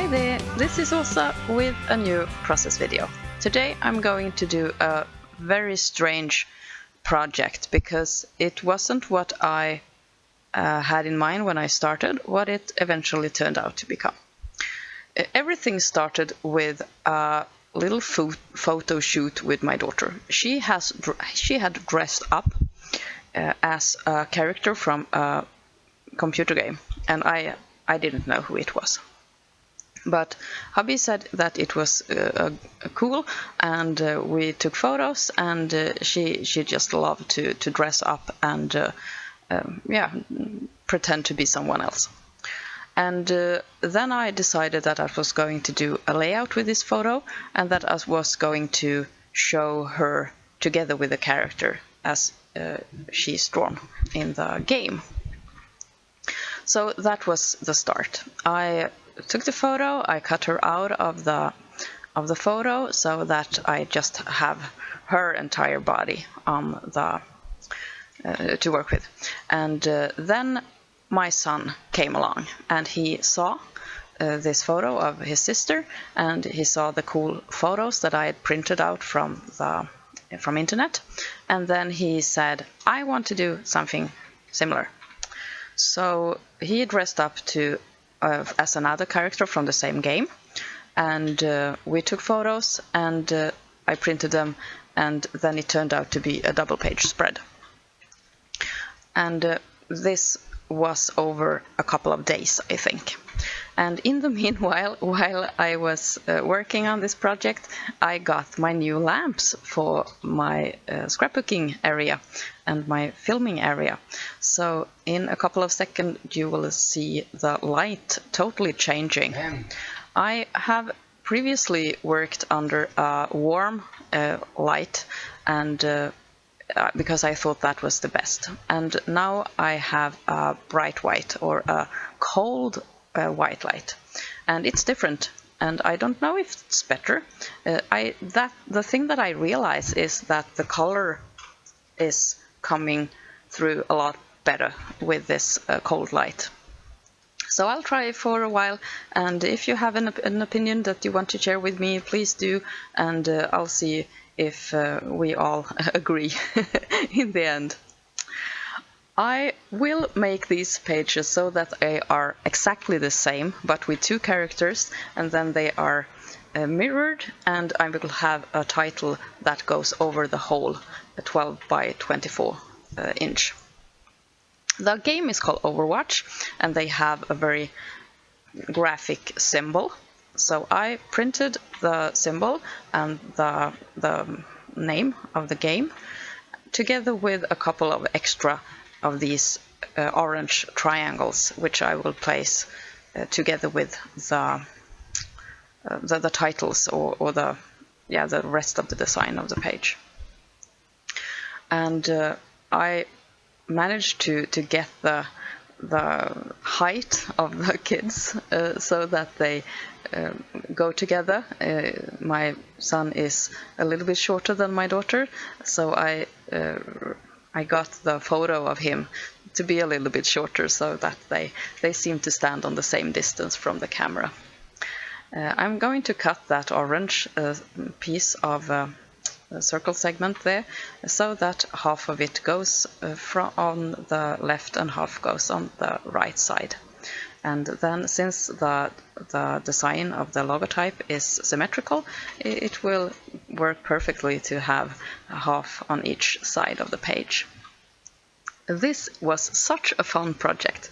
Hi there, this is Åsa with a new process video. Today I'm going to do a very strange project because it wasn't what I had in mind when I started, what it eventually turned out to become. Everything started with a little photo shoot with my daughter. She had dressed up as a character from a computer game, and I didn't know who it was. But hubby said that it was cool, and we took photos, and she just loved to dress up and pretend to be someone else. And then I decided that I was going to do a layout with this photo, and that I was going to show her together with the character as she's drawn in the game. So that was the start. I took the photo, I cut her out of the photo so that I just have her entire body on to work with. And then my son came along, and he saw this photo of his sister, and he saw the cool photos that I had printed out from internet, and then he said, I want to do something similar. So he dressed up as another character from the same game, and we took photos, and I printed them, and then it turned out to be a double-page spread. And this was over a couple of days, I think. And in the meanwhile, while I was working on this project, I got my new lamps for my scrapbooking area and my filming area. So in a couple of seconds you will see the light totally changing. I have previously worked under a warm light, and because I thought that was the best. And now I have a bright white, or a cold white light, and it's different, and I don't know if it's better. The thing that I realize is that the color is coming through a lot better with this cold light. So I'll try it for a while, and if you have an opinion that you want to share with me, please do, and I'll see if we all agree in the end. I will make these pages so that they are exactly the same, but with two characters, and then they are mirrored, and I will have a title that goes over the whole 12 by 24 inch. The game is called Overwatch, and they have a very graphic symbol. So I printed the symbol and the name of the game, together with a couple of extra of these orange triangles, which I will place together with the titles or the rest of the design of the page. And I managed to get the height of the kids so that they go together. My son is a little bit shorter than my daughter, so I got the photo of him to be a little bit shorter so that they seem to stand on the same distance from the camera. I'm going to cut that orange piece of circle segment there, so that half of it goes on the left and half goes on the right side. And then, since the design of the logotype is symmetrical, it will work perfectly to have a half on each side of the page. This was such a fun project.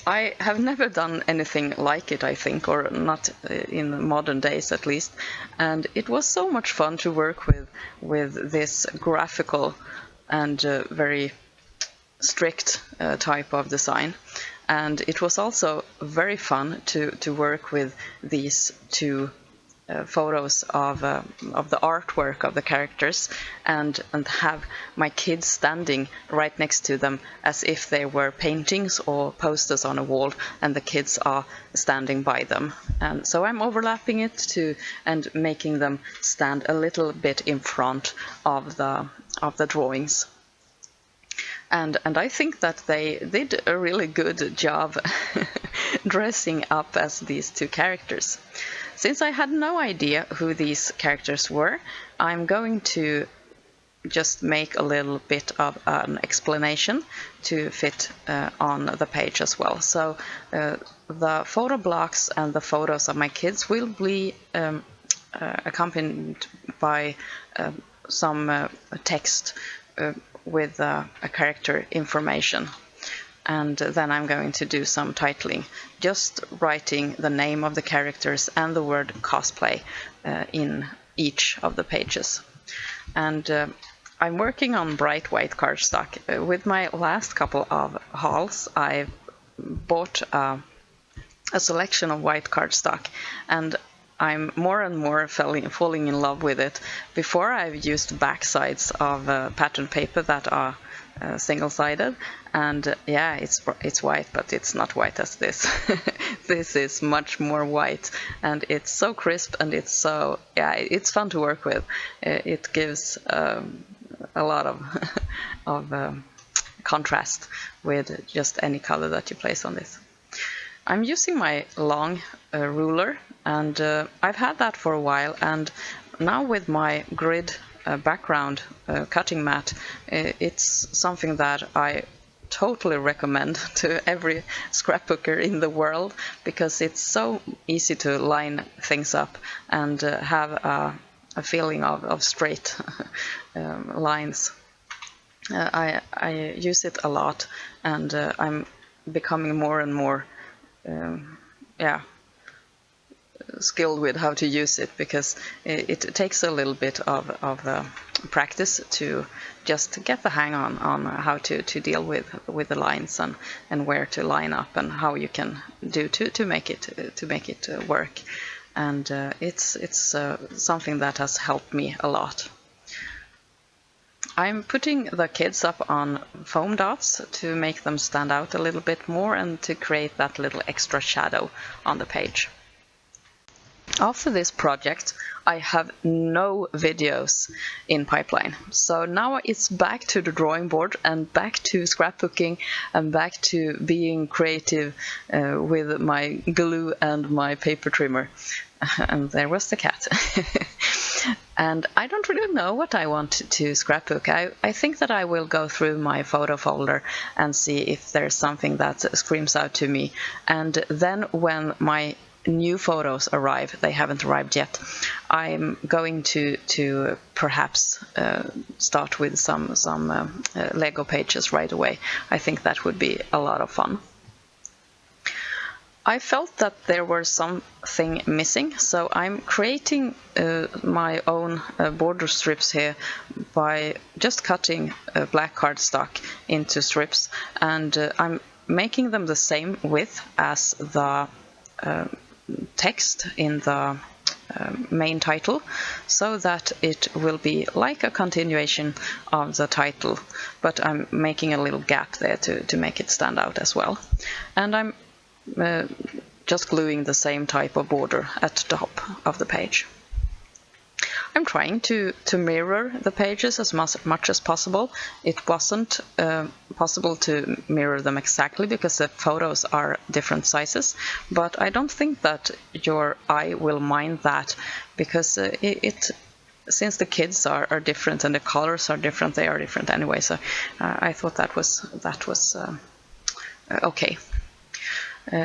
I have never done anything like it, I think, or not in modern days at least, and it was so much fun to work with this graphical and very strict type of design. And it was also very fun to work with these two photos of the artwork of the characters, and have my kids standing right next to them as if they were paintings or posters on a wall, and the kids are standing by them. And so I'm overlapping it and making them stand a little bit in front of the drawings. And I think that they did a really good job dressing up as these two characters. Since I had no idea who these characters were, I'm going to just make a little bit of an explanation to fit on the page as well. So the photo blocks and the photos of my kids will be accompanied by some text with a character information. And then I'm going to do some titling, just writing the name of the characters and the word CosPlay in each of the pages. And I'm working on bright white cardstock. With my last couple of hauls, I bought a selection of white cardstock, and I'm more and more falling in love with it. Before, I've used backsides of pattern paper that are single-sided, and yeah, it's white, but it's not white as this. This is much more white, and it's so crisp, and it's so, yeah, it's fun to work with. It gives a lot of contrast with just any color that you place on this. I'm using my long ruler, and I've had that for a while, and now with my grid background cutting mat, it's something that I totally recommend to every scrapbooker in the world, because it's so easy to line things up and have a feeling of straight lines. I use it a lot, and I'm becoming more and more skilled with how to use it, because it takes a little bit of practice to just get the hang on how to deal with the lines and where to line up and how you can do to make it work. And it's something that has helped me a lot. I'm putting the kids up on foam dots to make them stand out a little bit more and to create that little extra shadow on the page. After this project, I have no videos in pipeline. So now it's back to the drawing board and back to scrapbooking and back to being creative with my glue and my paper trimmer. And there was the cat. And I don't really know what I want to scrapbook. I think that I will go through my photo folder and see if there's something that screams out to me. And then when my new photos arrive, they haven't arrived yet, I'm going to perhaps start with some Lego pages right away. I think that would be a lot of fun. I felt that there was something missing, so I'm creating my own border strips here by just cutting black cardstock into strips, and I'm making them the same width as the text in the main title, so that it will be like a continuation of the title, but I'm making a little gap there to make it stand out as well. And I'm just gluing the same type of border at the top of the page. I'm trying to mirror the pages as much as possible. It wasn't possible to mirror them exactly because the photos are different sizes, but I don't think that your eye will mind that, because since the kids are different and the colors are different, they are different anyway, so I thought that was okay.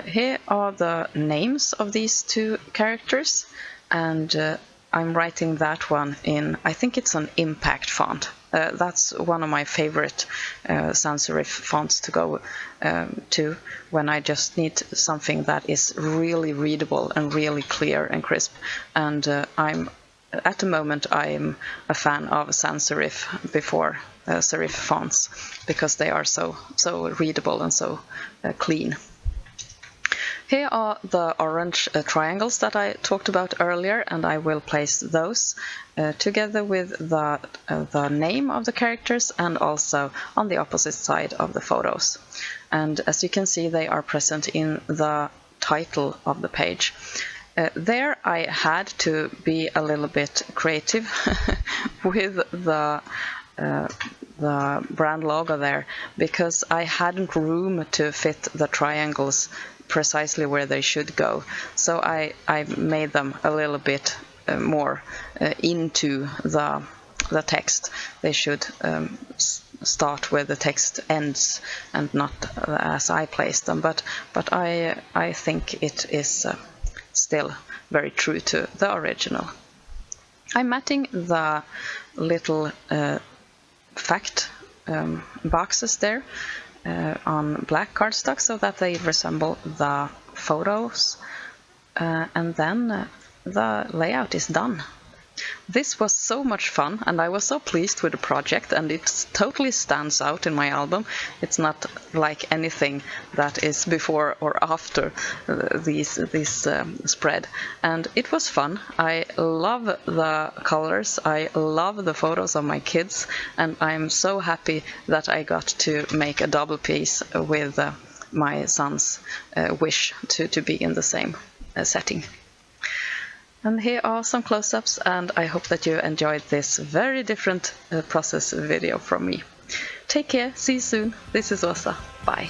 Here are the names of these two characters, and I'm writing that one in, I think it's an impact font. That's one of my favorite sans serif fonts to go to when I just need something that is really readable and really clear and crisp. And at the moment I'm a fan of sans serif before serif fonts, because they are so readable and so clean. Here are the orange triangles that I talked about earlier, and I will place those together with the name of the characters and also on the opposite side of the photos. And as you can see, they are present in the title of the page. There I had to be a little bit creative with the the brand logo there because I hadn't room to fit the triangles precisely where they should go. So I made them a little bit more into the text. They should start where the text ends and not as I placed them. But I think it is still very true to the original. I'm matting the little fact boxes there on black cardstock so that they resemble the photos, and then the layout is done. This was so much fun, and I was so pleased with the project, and it totally stands out in my album. It's not like anything that is before or after this spread, and it was fun. I love the colors, I love the photos of my kids, and I'm so happy that I got to make a double piece with my son's wish to be in the same setting. And here are some close-ups, and I hope that you enjoyed this very different process video from me. Take care, see you soon. This is Åsa. Bye.